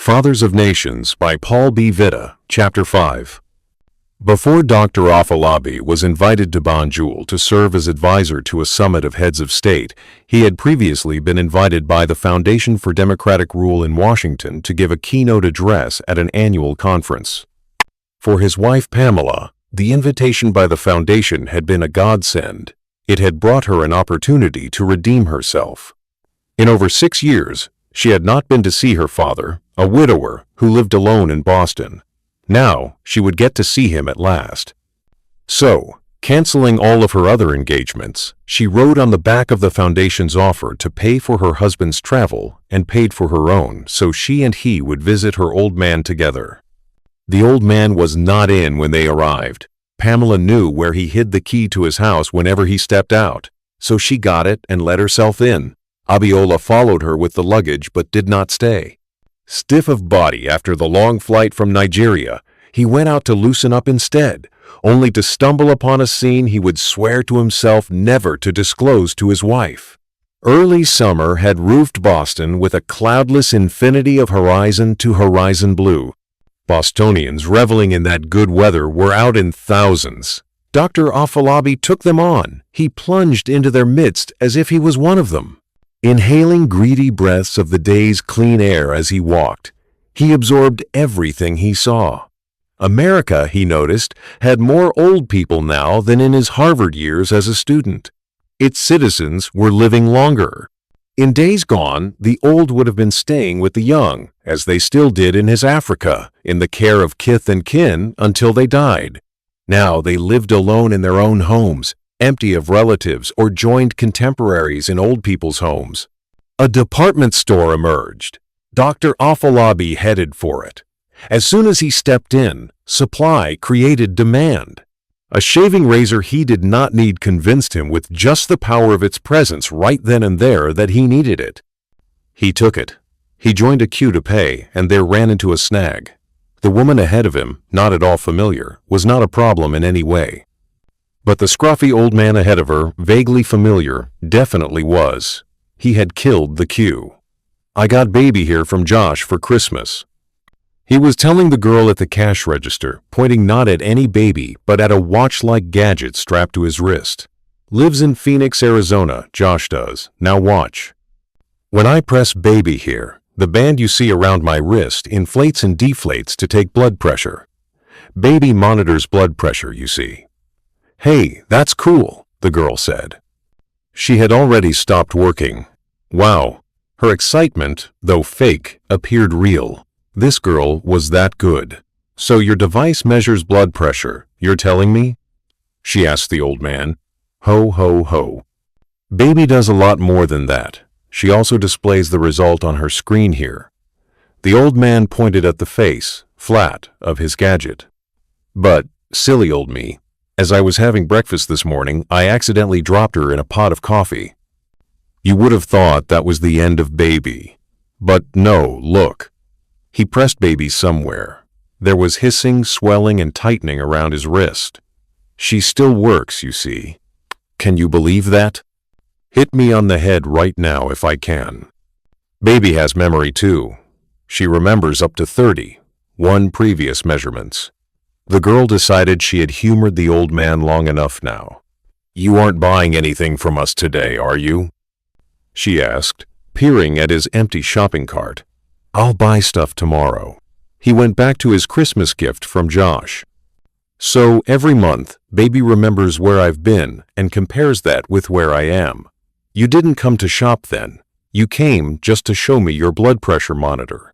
Fathers of Nations by Paul B. Vitta, Chapter 5. Before Dr. Afolabi was invited to Banjul to serve as advisor to a summit of heads of state, he had previously been invited by the Foundation for Democratic Rule in Washington to give a keynote address at an annual conference. For his wife Pamela, the invitation by the foundation had been a godsend. It had brought her an opportunity to redeem herself. In over 6 years, she had not been to see her father, a widower who lived alone in Boston. Now she would get to see him at last. So, canceling all of her other engagements, she rode on the back of the foundation's offer to pay for her husband's travel and paid for her own so she and he would visit her old man together. The old man was not in when they arrived. Pamela knew where he hid the key to his house whenever he stepped out, so she got it and let herself in. Abiola followed her with the luggage but did not stay. Stiff of body after the long flight from Nigeria, he went out to loosen up instead, only to stumble upon a scene he would swear to himself never to disclose to his wife. Early summer had roofed Boston with a cloudless infinity of horizon to horizon blue. Bostonians reveling in that good weather were out in thousands. Dr. Afolabi took them on. He plunged into their midst as if he was one of them. Inhaling greedy breaths of the day's clean air as he walked, he absorbed everything he saw. America, he noticed, had more old people now than in his Harvard years as a student. Its citizens were living longer. In days gone, the old would have been staying with the young, as they still did in his Africa, in the care of kith and kin until they died. Now they lived alone in their own homes, empty of relatives or joined contemporaries in old people's homes. A department store emerged. Dr. Afolabi headed for it. As soon as he stepped in, supply created demand. A shaving razor he did not need convinced him with just the power of its presence right then and there that he needed it. He took it. He joined a queue to pay and there ran into a snag. The woman ahead of him, not at all familiar, was not a problem in any way. But the scruffy old man ahead of her, vaguely familiar, definitely was. He had killed the queue. "I got baby here from Josh for Christmas." He was telling the girl at the cash register, pointing not at any baby, but at a watch-like gadget strapped to his wrist. "Lives in Phoenix, Arizona, Josh does. Now watch. When I press baby here, the band you see around my wrist inflates and deflates to take blood pressure. Baby monitors blood pressure, you see." "Hey, that's cool," the girl said. She had already stopped working. Wow. Her excitement, though fake, appeared real. This girl was that good. "So your device measures blood pressure, you're telling me?" she asked the old man. Ho, ho, ho. Baby does a lot more than that. She also displays the result on her screen here. The old man pointed at the face, flat, of his gadget. "But, silly old me, as I was having breakfast this morning, I accidentally dropped her in a pot of coffee. You would have thought that was the end of baby. But no, look." He pressed baby somewhere. There was hissing, swelling, and tightening around his wrist. "She still works, you see. Can you believe that? Hit me on the head right now if I can." Baby has memory too. She remembers up to 31 previous measurements. The girl decided she had humored the old man long enough now. "You aren't buying anything from us today, are you?" she asked, peering at his empty shopping cart. "I'll buy stuff tomorrow." He went back to his Christmas gift from Josh. "So every month, baby remembers where I've been and compares that with where I am. You didn't come to shop then. You came just to show me your blood pressure monitor."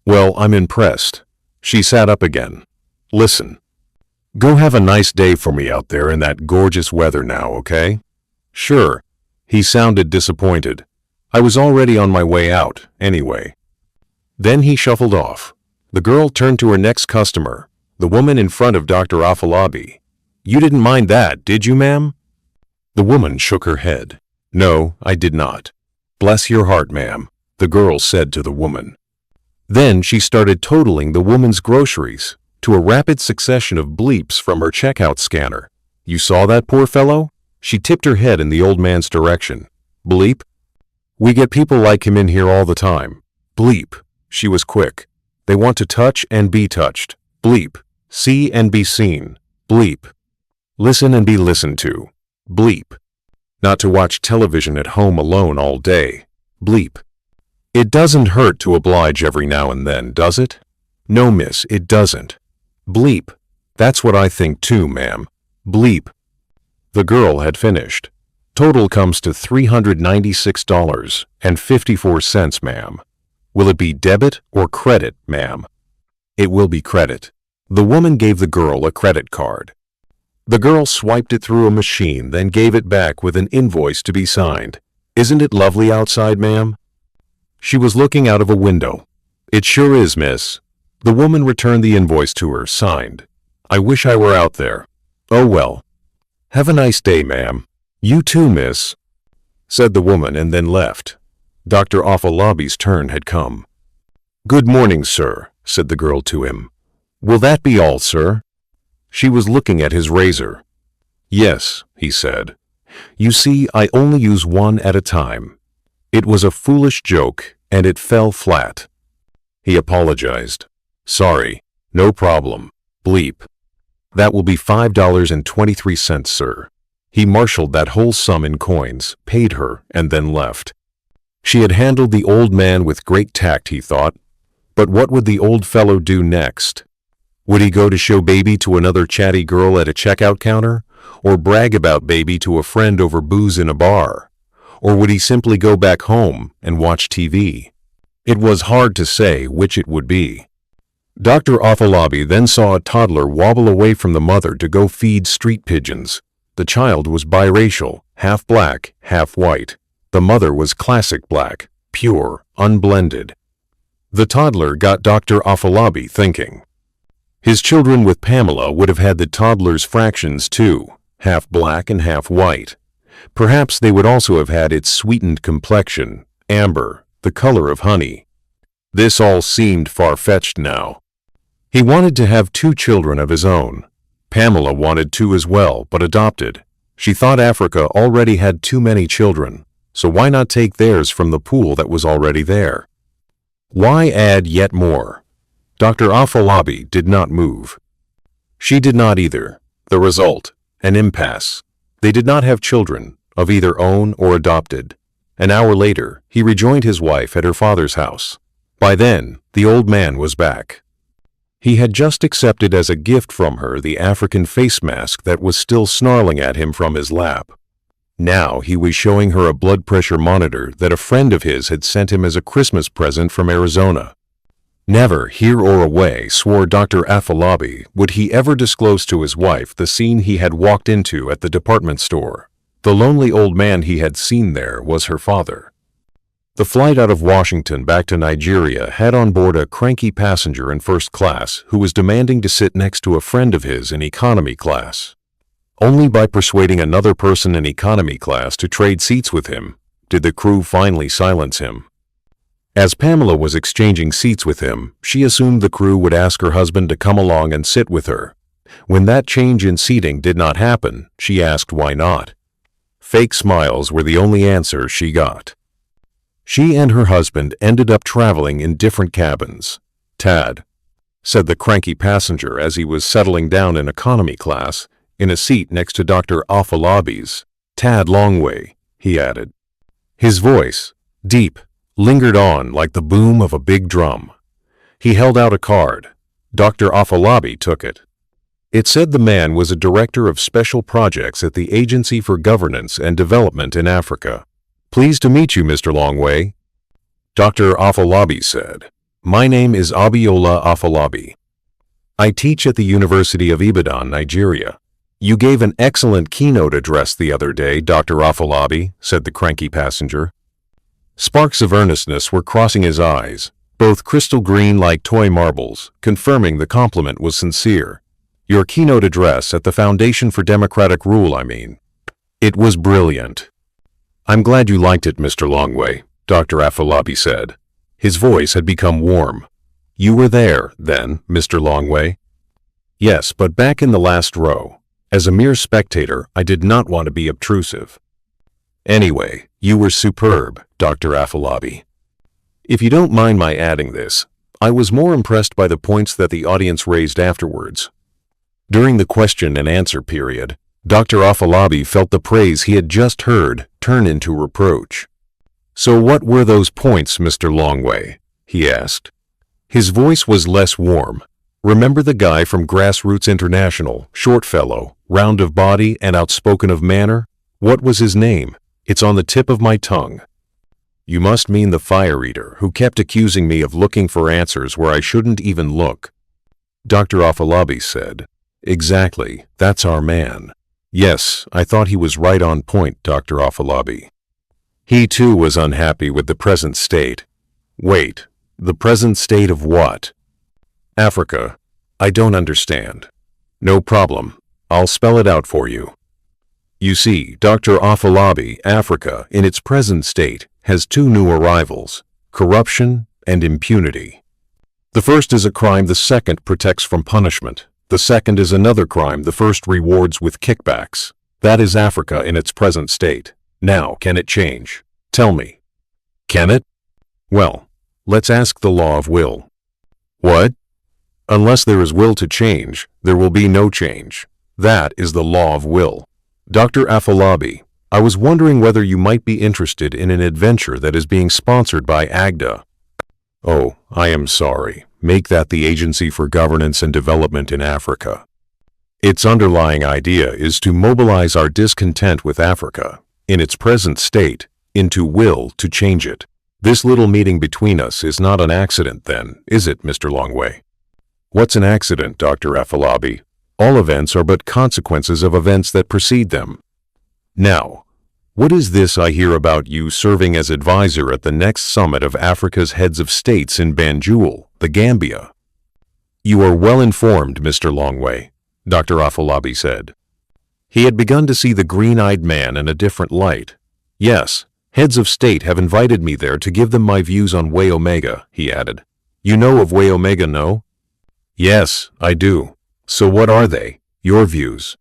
"Well, I'm impressed." She sat up again. "Listen, go have a nice day for me out there in that gorgeous weather now, okay?" "Sure." He sounded disappointed. "I was already on my way out, anyway." Then he shuffled off. The girl turned to her next customer, the woman in front of Dr. Afolabi. "You didn't mind that, did you, ma'am?" The woman shook her head. "No, I did not." "Bless your heart, ma'am," the girl said to the woman. Then she started totaling the woman's groceries, to a rapid succession of bleeps from her checkout scanner. "You saw that poor fellow?" She tipped her head in the old man's direction. "Bleep? We get people like him in here all the time." "Bleep." She was quick. They want to touch and be touched. Bleep. See and be seen. Bleep. Listen and be listened to. Bleep. Not to watch television at home alone all day. Bleep. It doesn't hurt to oblige every now and then, does it? No, miss, it doesn't. Bleep. That's what I think too, ma'am. Bleep. The girl had finished. Total comes to $396.54, ma'am. Will it be debit or credit, ma'am? It will be credit. The woman gave the girl a credit card. The girl swiped it through a machine, then gave it back with an invoice to be signed. Isn't it lovely outside, ma'am? She was looking out of a window. It sure is, miss. The woman returned the invoice to her, signed. I wish I were out there. Oh well. Have a nice day, ma'am. You too, miss, said the woman and then left. Dr. Afolabi's turn had come. Good morning, sir, said the girl to him. Will that be all, sir? She was looking at his razor. Yes, he said. You see, I only use one at a time. It was a foolish joke, and it fell flat. He apologized. Sorry, no problem. Bleep. That will be $5.23, sir. He marshaled that whole sum in coins, paid her, and then left. She had handled the old man with great tact, he thought. But what would the old fellow do next? Would he go to show baby to another chatty girl at a checkout counter? Or brag about baby to a friend over booze in a bar? Or would he simply go back home and watch TV? It was hard to say which it would be. Dr. Afolabi then saw a toddler wobble away from the mother to go feed street pigeons. The child was biracial, half black, half white. The mother was classic black, pure, unblended. The toddler got Dr. Afolabi thinking. His children with Pamela would have had the toddler's fractions too, half black and half white. Perhaps they would also have had its sweetened complexion, amber, the color of honey. This all seemed far-fetched now. He wanted to have 2 children of his own. Pamela wanted 2 as well, but adopted. She thought Africa already had too many children, so why not take theirs from the pool that was already there? Why add yet more? Dr. Afolabi did not move. She did not either. The result, an impasse. They did not have children, of either own or adopted. An hour later, he rejoined his wife at her father's house. By then, the old man was back. He had just accepted as a gift from her the African face mask that was still snarling at him from his lap. Now he was showing her a blood pressure monitor that a friend of his had sent him as a Christmas present from Arizona. Never, here or away, swore Dr. Afolabi, would he ever disclose to his wife the scene he had walked into at the department store. The lonely old man he had seen there was her father. The flight out of Washington back to Nigeria had on board a cranky passenger in first class who was demanding to sit next to a friend of his in economy class. Only by persuading another person in economy class to trade seats with him did the crew finally silence him. As Pamela was exchanging seats with him, she assumed the crew would ask her husband to come along and sit with her. When that change in seating did not happen, she asked why not. Fake smiles were the only answer she got. She and her husband ended up traveling in different cabins. Tad, said the cranky passenger as he was settling down in economy class, in a seat next to Dr. Afolabi's. Tad Longway, he added. His voice, deep, lingered on like the boom of a big drum. He held out a card. Dr. Afolabi took it. It said the man was a director of special projects at the Agency for Governance and Development in Africa. Pleased to meet you, Mr. Longway. Dr. Afolabi said, My name is Abiola Afolabi. I teach at the University of Ibadan, Nigeria. You gave an excellent keynote address the other day, Dr. Afolabi, said the cranky passenger. Sparks of earnestness were crossing his eyes, both crystal green like toy marbles, confirming the compliment was sincere. Your keynote address at the Foundation for Democratic Rule, I mean. It was brilliant. I'm glad you liked it, Mr. Longway, Dr. Afolabi said. His voice had become warm. You were there, then, Mr. Longway? Yes, but back in the last row. As a mere spectator, I did not want to be obtrusive. Anyway, you were superb, Dr. Afolabi. If you don't mind my adding this, I was more impressed by the points that the audience raised afterwards. During the question and answer period, Dr. Afolabi felt the praise he had just heard turn into reproach. "So what were those points, Mr. Longway?" he asked. His voice was less warm. "Remember the guy from Grassroots International, short fellow, round of body and outspoken of manner? What was his name? It's on the tip of my tongue." "You must mean the fire eater who kept accusing me of looking for answers where I shouldn't even look," Dr. Afolabi said. "Exactly, that's our man." "Yes, I thought he was right on point, Dr. Afolabi." He too was unhappy with the present state. "Wait, the present state of what?" "Africa. I don't understand." "No problem. I'll spell it out for you. You see, Dr. Afolabi, Africa, in its present state, has two new arrivals: corruption and impunity. The first is a crime, the second protects from punishment. The second is another crime, the first rewards with kickbacks. That is Africa in its present state. Now, can it change? Tell me. Can it? Well, let's ask the law of will. What? Unless there is will to change, there will be no change. That is the law of will. Dr. Afolabi, I was wondering whether you might be interested in an adventure that is being sponsored by AGDA. Oh, I am sorry. Make that the Agency for Governance and Development in Africa. Its underlying idea is to mobilize our discontent with Africa, in its present state, into will to change it. This little meeting between us is not an accident then, is it, Mr. Longway? What's an accident, Dr. Afolabi? All events are but consequences of events that precede them. Now, what is this I hear about you serving as advisor at the next summit of Africa's heads of states in Banjul, the Gambia? You are well informed, Mr. Longway, Dr. Afolabi said. He had begun to see the green-eyed man in a different light. Yes, heads of state have invited me there to give them my views on Way Omega, he added. You know of Way Omega, no? Yes, I do. So what are they, your views?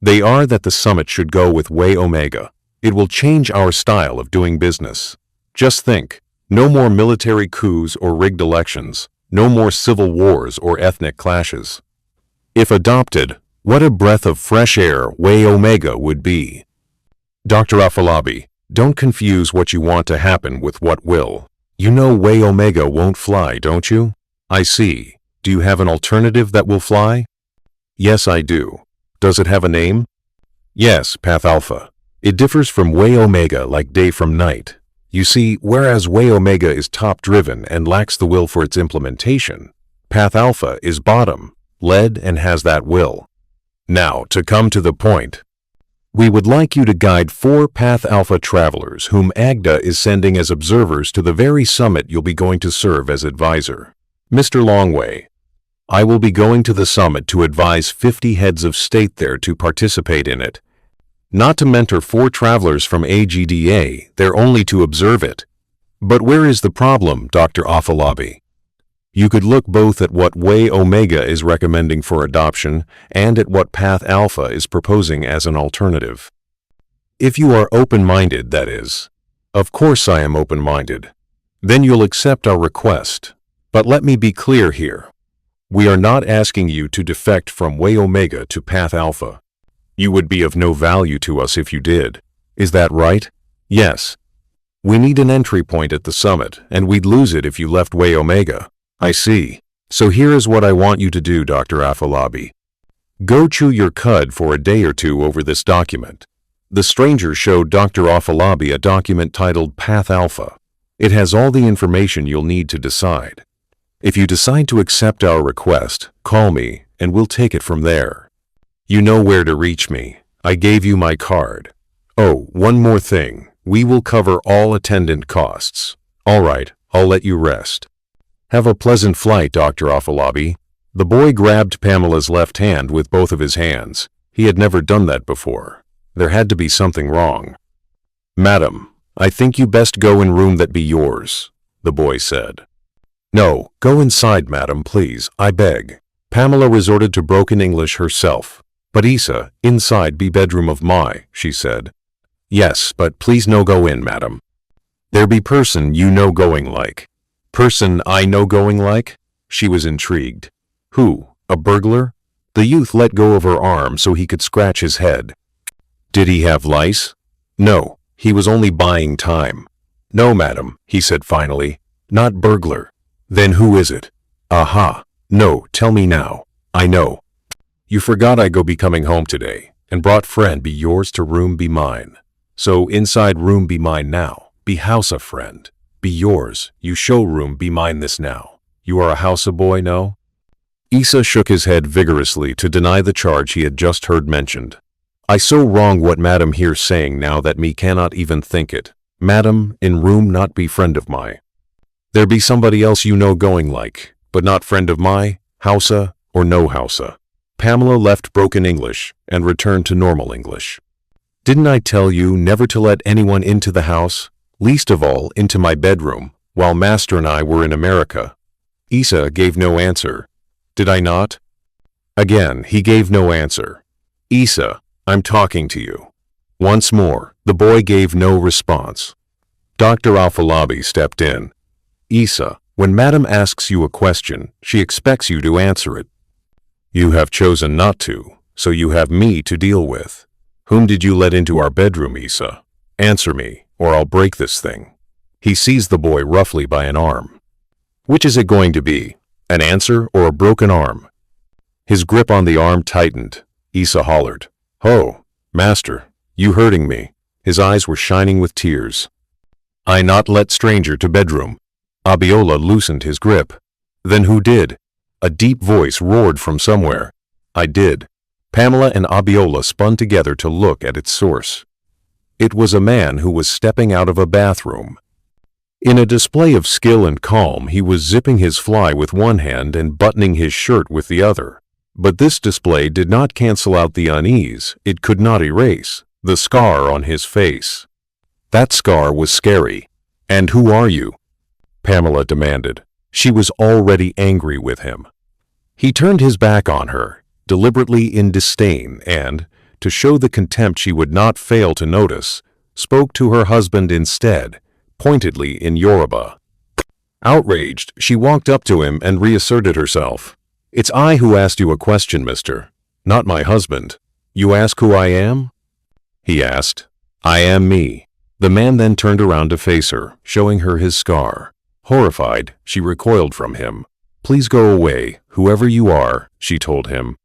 They are that the summit should go with Way Omega. It will change our style of doing business. Just think, no more military coups or rigged elections, no more civil wars or ethnic clashes. If adopted, what a breath of fresh air Way Omega would be. Dr. Afolabi, don't confuse what you want to happen with what will. You know Way Omega won't fly, don't you? I see. Do you have an alternative that will fly? Yes, I do. Does it have a name? Yes, Path Alpha. It differs from Way Omega like day from night. You see, whereas Way Omega is top-driven and lacks the will for its implementation, Path Alpha is bottom, led, and has that will. Now, to come to the point, we would like you to guide 4 Path Alpha travelers whom AGDA is sending as observers to the very summit you'll be going to serve as advisor. Mr. Longway, I will be going to the summit to advise 50 heads of state there to participate in it. Not to mentor 4 travelers from AGDA, they're only to observe it. But where is the problem, Dr. Afolabi? You could look both at what Way Omega is recommending for adoption and at what Path Alpha is proposing as an alternative. If you are open-minded, that is. Of course I am open-minded. Then you'll accept our request. But let me be clear here. We are not asking you to defect from Way Omega to Path Alpha. You would be of no value to us if you did. Is that right? Yes. We need an entry point at the summit, and we'd lose it if you left Way Omega. I see. So here is what I want you to do, Dr. Afolabi. Go chew your cud for a day or two over this document. The stranger showed Dr. Afolabi a document titled Path Alpha. It has all the information you'll need to decide. If you decide to accept our request, call me, and we'll take it from there. You know where to reach me. I gave you my card. Oh, one more thing. We will cover all attendant costs. All right, I'll let you rest. Have a pleasant flight, Dr. Afolabi. The boy grabbed Pamela's left hand with both of his hands. He had never done that before. There had to be something wrong. Madam, I think you best go in room that be yours, the boy said. No, go inside, madam, please, I beg. Pamela resorted to broken English herself. But Isa, inside be bedroom of my, she said. Yes, but please no go in, madam. There be person you know going like. Person I know going like? She was intrigued. Who? A burglar? The youth let go of her arm so he could scratch his head. Did he have lice? No, he was only buying time. No, madam, he said finally. Not burglar. Then who is it? Aha. No, tell me now. I know. You forgot I go be coming home today, and brought friend be yours to room be mine. So inside room be mine now. Be house a friend. Be yours. You showroom be mine this now. You are a house a boy, no? Issa shook his head vigorously to deny the charge he had just heard mentioned. I so wrong what madam here saying now that me cannot even think it. Madam, in room not be friend of my. There be somebody else you know going like, but not friend of my, housa or no housa. Pamela left broken English and returned to normal English. Didn't I tell you never to let anyone into the house, least of all into my bedroom, while master and I were in America? Issa gave no answer. Did I not? Again, he gave no answer. Issa, I'm talking to you. Once more, the boy gave no response. Dr. Afolabi stepped in. Issa, when madam asks you a question, she expects you to answer it. You have chosen not to, so you have me to deal with. Whom did you let into our bedroom, Issa? Answer me, or I'll break this thing. He seized the boy roughly by an arm. Which is it going to be, an answer or a broken arm? His grip on the arm tightened. Issa hollered, Ho, master, you hurting me. His eyes were shining with tears. I not let stranger to bedroom. Abiola loosened his grip. Then who did? A deep voice roared from somewhere. I did. Pamela and Abiola spun together to look at its source. It was a man who was stepping out of a bathroom. In a display of skill and calm, he was zipping his fly with one hand and buttoning his shirt with the other. But this display did not cancel out the unease, it could not erase, the scar on his face. That scar was scary. And who are you? Pamela demanded. She was already angry with him. He turned his back on her, deliberately in disdain, and, to show the contempt she would not fail to notice, spoke to her husband instead, pointedly in Yoruba. Outraged, she walked up to him and reasserted herself. It's I who asked you a question, mister, not my husband. You ask who I am? He asked. I am me. The man then turned around to face her, showing her his scar. Horrified, she recoiled from him. Please go away, whoever you are, she told him.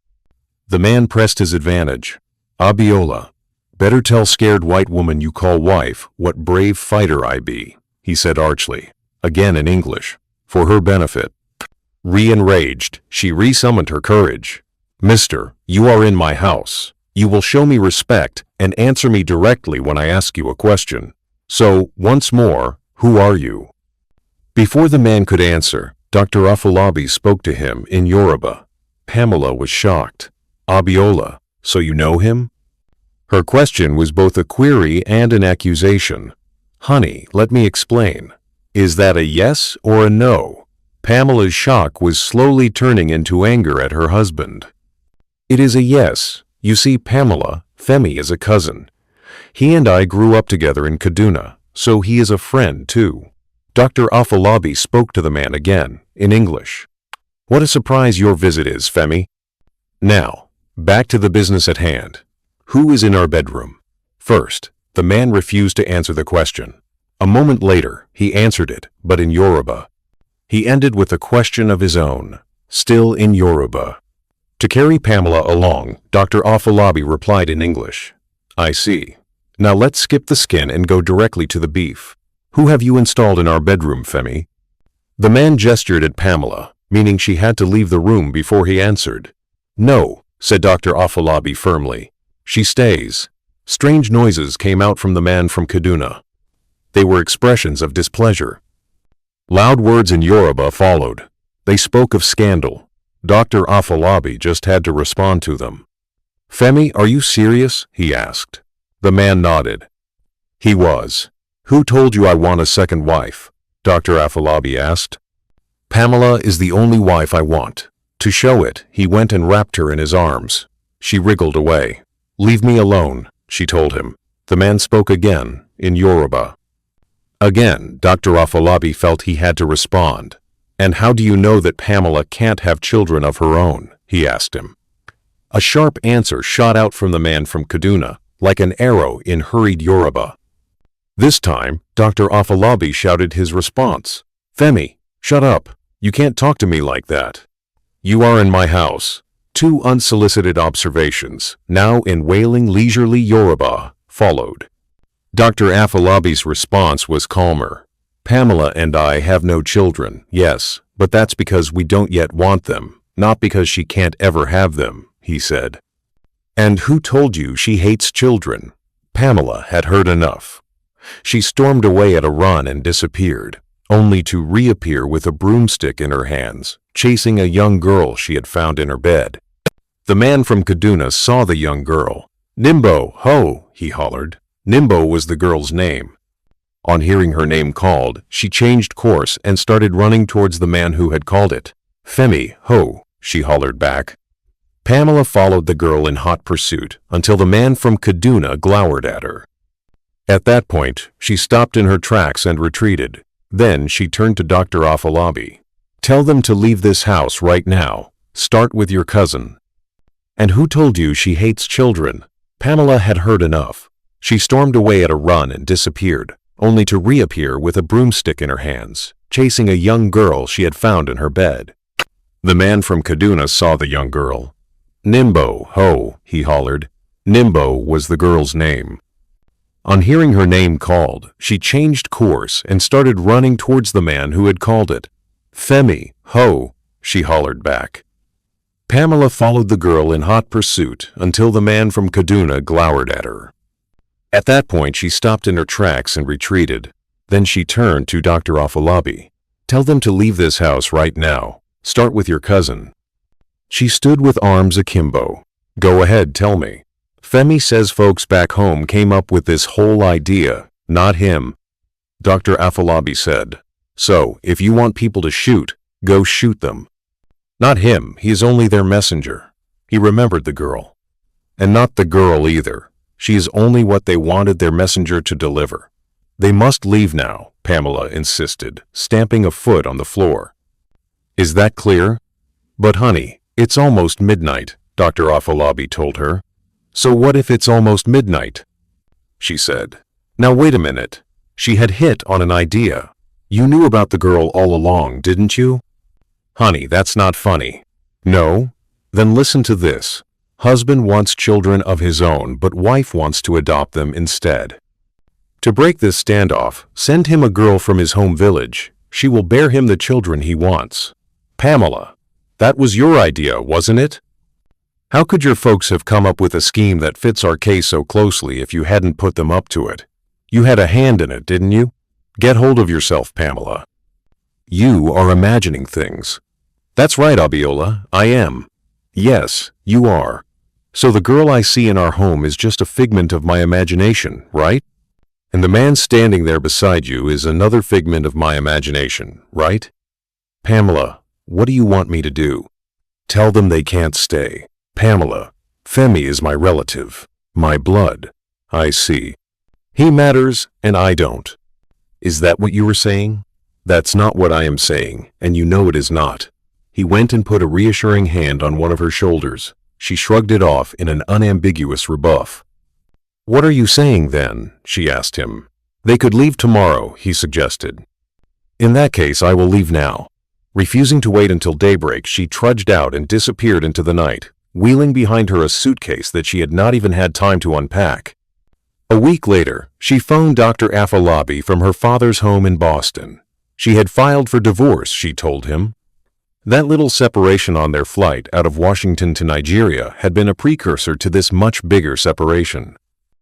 The man pressed his advantage. Abiola, better tell scared white woman you call wife what brave fighter I be, he said archly, again in English, for her benefit. Re-enraged, she resummoned her courage. Mister, you are in my house. You will show me respect and answer me directly when I ask you a question. So, once more, who are you? Before the man could answer, Dr. Afolabi spoke to him in Yoruba. Pamela was shocked. Abiola, so you know him? Her question was both a query and an accusation. Honey, let me explain. Is that a yes or a no? Pamela's shock was slowly turning into anger at her husband. It is a yes. You see, Pamela, Femi is a cousin. He and I grew up together in Kaduna, so he is a friend too. Dr. Afolabi spoke to the man again, in English. What a surprise your visit is, Femi. Now, back to the business at hand. Who is in our bedroom? First, the man refused to answer the question. A moment later, he answered it, but in Yoruba. He ended with a question of his own, still in Yoruba. To carry Pamela along, Dr. Afolabi replied in English. I see. Now let's skip the skin and go directly to the beef. Who have you installed in our bedroom, Femi? The man gestured at Pamela, meaning she had to leave the room before he answered. No, said Dr. Afolabi firmly. She stays. Strange noises came out from the man from Kaduna. They were expressions of displeasure. Loud words in Yoruba followed. They spoke of scandal. Dr. Afolabi just had to respond to them. Femi, are you serious? He asked. The man nodded. He was. Who told you I want a second wife? Dr. Afolabi asked. Pamela is the only wife I want. To show it, he went and wrapped her in his arms. She wriggled away. Leave me alone, she told him. The man spoke again, in Yoruba. Again, Dr. Afolabi felt he had to respond. "And how do you know that Pamela can't have children of her own?" he asked him. A sharp answer shot out from the man from Kaduna, like an arrow in hurried Yoruba. This time, Dr. Afolabi shouted his response. "Femi, shut up. You can't talk to me like that. You are in my house." Two unsolicited observations, now in wailing leisurely Yoruba, followed. Dr. Afolabi's response was calmer. "Pamela and I have no children, yes, but that's because we don't yet want them, not because she can't ever have them," he said. "And who told you she hates children?" Pamela had heard enough. She stormed away at a run and disappeared, only to reappear with a broomstick in her hands, chasing a young girl she had found in her bed. The man from Kaduna saw the young girl. "Nimbo, ho!" he hollered. Nimbo was the girl's name. On hearing her name called, she changed course and started running towards the man who had called it. "Femi, ho!" she hollered back. Pamela followed the girl in hot pursuit until the man from Kaduna glowered at her. At that point, she stopped in her tracks and retreated. Then she turned to Dr. Afolabi. "Tell them to leave this house right now. Start with your cousin." "And who told you she hates children?" Pamela had heard enough. She stormed away at a run and disappeared, only to reappear with a broomstick in her hands, chasing a young girl she had found in her bed. The man from Kaduna saw the young girl. "Nimbo, ho!" he hollered. Nimbo was the girl's name. On hearing her name called, she changed course and started running towards the man who had called it. "Femi, ho!" she hollered back. Pamela followed the girl in hot pursuit until the man from Kaduna glowered at her. At that point, she stopped in her tracks and retreated. Then she turned to Dr. Afolabi. "Tell them to leave this house right now. Start with your cousin." She stood with arms akimbo. "Go ahead, tell me." "Femi says folks back home came up with this whole idea, not him," Dr. Afolabi said. "So, if you want people to shoot, go shoot them. Not him, he is only their messenger." He remembered the girl. "And not the girl either. She is only what they wanted their messenger to deliver." "They must leave now," Pamela insisted, stamping a foot on the floor. "Is that clear?" "But honey, it's almost midnight," Dr. Afolabi told her. "So what if it's almost midnight?" she said. "Now wait a minute." She had hit on an idea. "You knew about the girl all along, didn't you?" "Honey, that's not funny." "No? Then listen to this. Husband wants children of his own, but wife wants to adopt them instead. To break this standoff, send him a girl from his home village. She will bear him the children he wants." "Pamela, that was your idea, wasn't it? How could your folks have come up with a scheme that fits our case so closely if you hadn't put them up to it? You had a hand in it, didn't you? Get hold of yourself, Pamela. You are imagining things." "That's right, Abiola, I am." "Yes, you are. So the girl I see in our home is just a figment of my imagination, right? And the man standing there beside you is another figment of my imagination, right? Pamela, what do you want me to do?" "Tell them they can't stay." "Pamela, Femi is my relative, my blood." "I see. He matters and I don't." "Is that what you were saying?" "That's not what I am saying, and you know it is not." He went and put a reassuring hand on one of her shoulders. She shrugged it off in an unambiguous rebuff. "What are you saying then?" she asked him. "They could leave tomorrow," he suggested. "In that case, I will leave now." Refusing to wait until daybreak, she trudged out and disappeared into the night, wheeling behind her a suitcase that she had not even had time to unpack. A week later, she phoned Dr. Afolabi from her father's home in Boston. She had filed for divorce, she told him. That little separation on their flight out of Washington to Nigeria had been a precursor to this much bigger separation.